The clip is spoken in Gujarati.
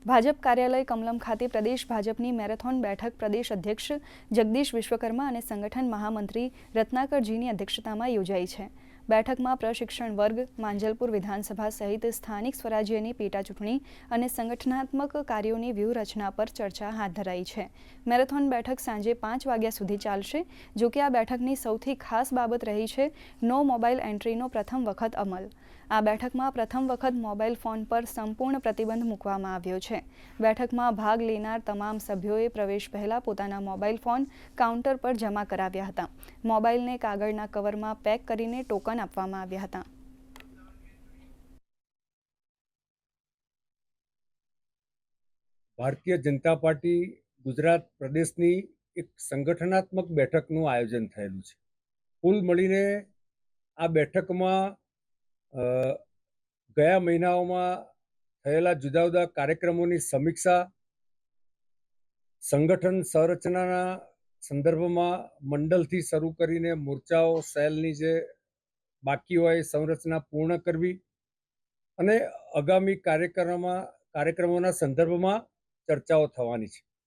ભાજપ કાર્યાલય કમલમ ખાતે પ્રદેશ ભાજપની મેરેથોન બેઠક પ્રદેશ અધ્યક્ષ જગદીશ વિશ્વકર્મા અને સંગઠન મહામંત્રી રત્નાકરજીની અધ્યક્ષતામાં યોજાઈ છે। બેઠકમાં પ્રશિક્ષણ વર્ગ, માંજલપુર વિધાનસભા સહિત સ્થાનિક સ્વરાજ્યની પેટા ચૂંટણી અને સંગઠનાત્મક કાર્યોની વ્યૂહરચના પર ચર્ચા હાથ ધરાઈ છે। મેરેથોન બેઠક સાંજે 5 વાગ્યા સુધી ચાલશે। જો કે આ બેઠકની સૌથી ખાસ બાબત રહી છે નો મોબાઈલ એન્ટ્રીનો પ્રથમ વખત અમલ। આ બેઠકમાં પ્રથમ વખત મોબાઈલ ફોન પર સંપૂર્ણ પ્રતિબંધ મૂકવામાં આવ્યો છે। બેઠકમાં ભાગ લેનાર તમામ સભ્યોએ પ્રવેશ પહેલા પોતાના મોબાઈલ ફોન કાઉન્ટર પર જમા કરાવ્યા હતા। મોબાઈલને કાગળના કવરમાં પેક કરીને ટોકન આપવામાં આવ્યા હતા। ભારતીય જનતા પાર્ટી ગુજરાત પ્રદેશની એક સંગઠનાત્મક બેઠકનું આયોજન થયેલું છે। કુલ મળીને આ બેઠકમાં ગયા મહિનાઓમાં થયેલા જુદા જુદા કાર્યક્રમોની સમીક્ષા, સંગઠન સંરચનાના સંદર્ભમાં મંડળથી શરૂ કરીને મોરચાઓ, સેલની જે બાકી હોય સંરચના પૂર્ણ કરવી અને આગામી કાર્યક્રમોના સંદર્ભમાં ચર્ચાઓ થવાની છે।